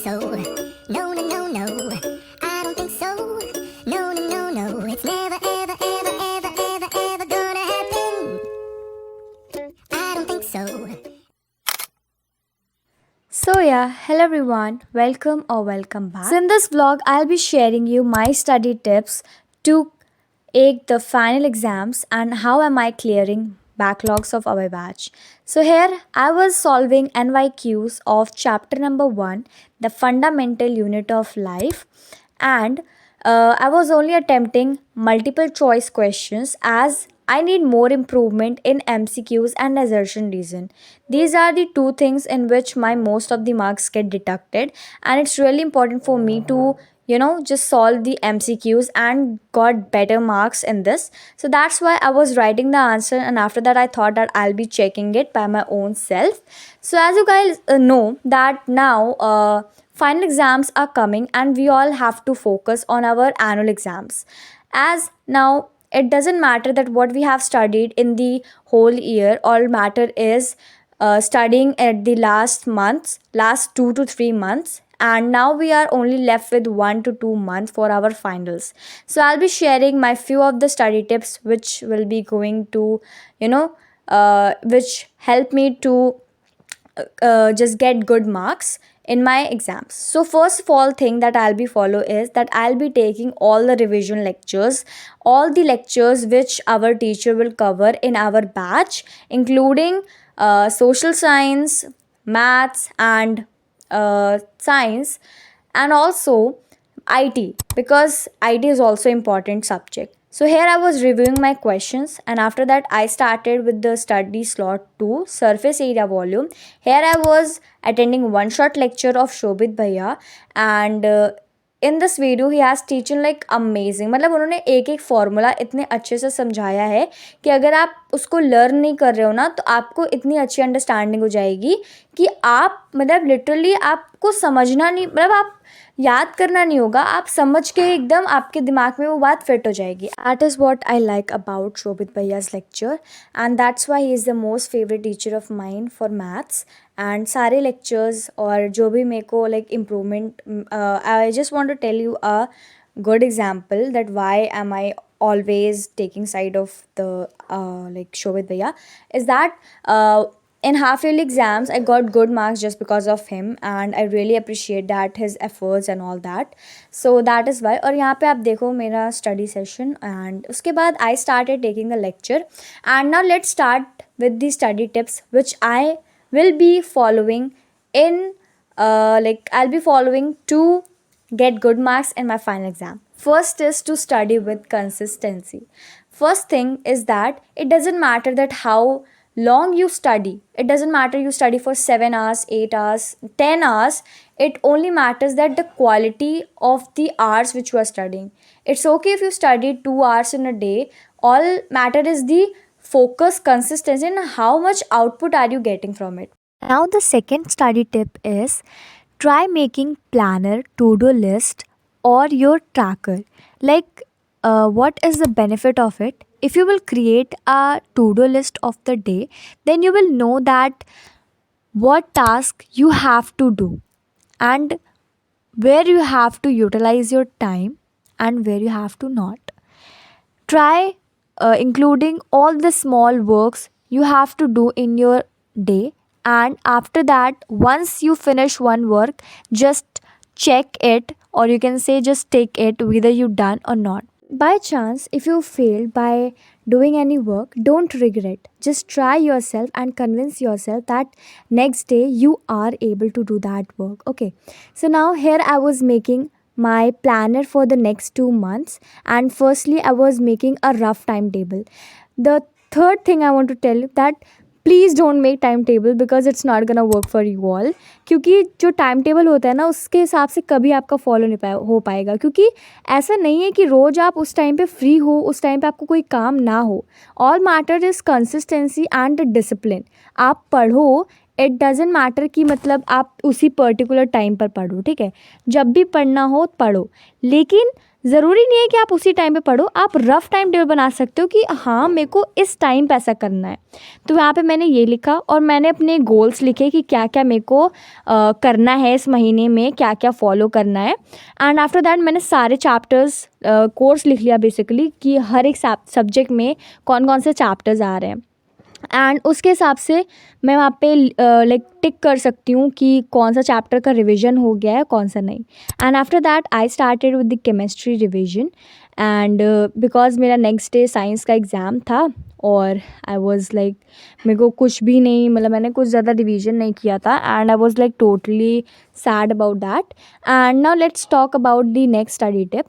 so. No, no, no, no. I don't think so. No, no, no, no. It's never, ever, ever, ever, ever, ever gonna happen. I don't think so. So yeah, hello everyone, welcome or welcome back. So in this vlog, I'll be sharing you my study tips to take the final exams and how am I clearing backlogs of our batch. So here I was solving NYQs of chapter number 1, the fundamental unit of life, and I was only attempting multiple choice questions as I need more improvement in MCQs and assertion reason. These are the two things in which my most of the marks get deducted, and it's really important for me to just solve the MCQs and got better marks in this. So that's why I was writing the answer, and after that I thought that I'll be checking it by my own self. So as you guys know that now final exams are coming and we all have to focus on our annual exams, as now it doesn't matter that what we have studied in the whole year. All matter is studying at the last 2 to 3 months, and now we are only left with 1 to 2 months for our finals. So I'll be sharing my few of the study tips which will be going to which help me to just get good marks in my exams. So first of all thing that I'll be follow is that I'll be taking all the revision lectures, all the lectures which our teacher will cover in our batch, including social science, maths, and science, and also IT, because IT is also important subject. So here I was reviewing my questions, and after that I started with the study slot 2, surface area volume. Here I was attending one shot lecture of Shobit Bhaiya, and in this video he has teaching like amazing. मतलब उन्होंने एक एक formula इतने अच्छे से समझाया है कि अगर आप उसको लर्न नहीं कर रहे हो ना, तो आपको इतनी अच्छी अंडरस्टैंडिंग हो जाएगी कि आप मतलब लिटरली आपको समझना नहीं, मतलब आप याद करना नहीं होगा, आप समझ के एकदम आपके दिमाग में वो बात फिट हो जाएगी. That is what I like about Shobhit भैयाज lecture, and that's why he is the most favourite teacher of mind for maths. And सारे लेक्चर्स और जो भी मेरे को like improvement, I just want to tell you a good example that why am I always taking side of the like Shobit Bhaiya, is that in half yearly exams I got good marks just because of him, and I really appreciate that his efforts and all that. So that is why. और यहाँ पे आप देखो मेरा study session, and उसके बाद I started taking the lecture, and now let's start with the study tips which I will be following in like I'll be following to get good marks in my final exam. First is to study with consistency. First thing is that it doesn't matter that how long you study. It doesn't matter you study for 7 hours, 8 hours, 10 hours. It only matters that the quality of the hours which you are studying. It's okay if you study 2 hours in a day. All matter is the focus, consistency, and how much output are you getting from it. Now the second study tip is try making planner, to-do list, or your tracker. Like what is the benefit of it? If you will create a to-do list of the day, then you will know that what task you have to do, and where you have to utilize your time and where you have to not. Try including all the small works you have to do in your day, and after that once you finish one work, just check it, or you can say just take it whether you done or not. By chance if you failed by doing any work, don't regret, just try yourself and convince yourself that next day you are able to do that work. Okay, so now here I was making my planner for the next 2 months, and firstly I was making a rough timetable. The third thing I want to tell you that please don't make time table because it's not gonna work for you all. क्योंकि जो time table होता है ना, उसके हिसाब से कभी आपका फॉलो नहीं हो पाएगा. क्योंकि ऐसा नहीं है कि रोज़ आप उस टाइम पे फ्री हो, उस टाइम पे आपको कोई काम ना हो. All matter is consistency and discipline. आप पढ़ो, इट डजेंट मैटर कि मतलब आप उसी पर्टिकुलर टाइम पर पढ़ो. ठीक है, जब भी पढ़ना हो पढ़ो, लेकिन ज़रूरी नहीं है कि आप उसी टाइम पे पढ़ो, आप रफ़ टाइम टेबल बना सकते हो कि हाँ मेरे को इस टाइम पे ऐसा करना है। तो यहाँ पे मैंने ये लिखा और मैंने अपने गोल्स लिखे कि क्या क्या मेरे को करना है इस महीने में, क्या क्या फॉलो करना है। एंड आफ्टर दैट मैंने सारे चैप्टर्स कोर्स लिख लिया बेसिकली कि हर एक सब्जेक्ट में कौन कौन से चैप्टर्स आ रहे हैं। एंड उसके हिसाब से मैं वहाँ पे लाइक टिक कर सकती हूँ कि कौन सा चैप्टर का रिवीजन हो गया है, कौन सा नहीं। And after that I started with the chemistry revision. And because मेरा नेक्स्ट डे साइंस का एग्ज़ाम था और आई वॉज़ लाइक मेरे को कुछ भी नहीं, मतलब मैंने कुछ ज़्यादा रिवीजन नहीं किया था and I was like totally sad about that. And now let's talk about the next study tip.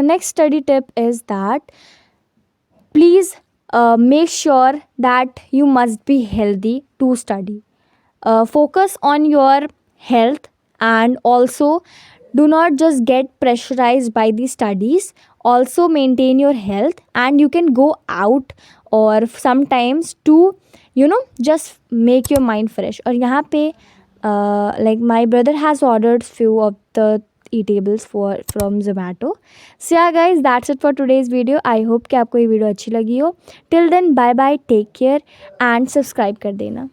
Next study tip is that please make sure that you must be healthy to study. Focus on your health and also do not just get pressurized by the studies. Also maintain your health and you can go out or sometimes to just make your mind fresh. और यहाँ पे like my brother has ordered few of the eatables from Zomato. So yeah guys, that's it for today's video. I hope कि आपको ये video अच्छी लगी हो. Till then, bye bye, take care and subscribe कर देना.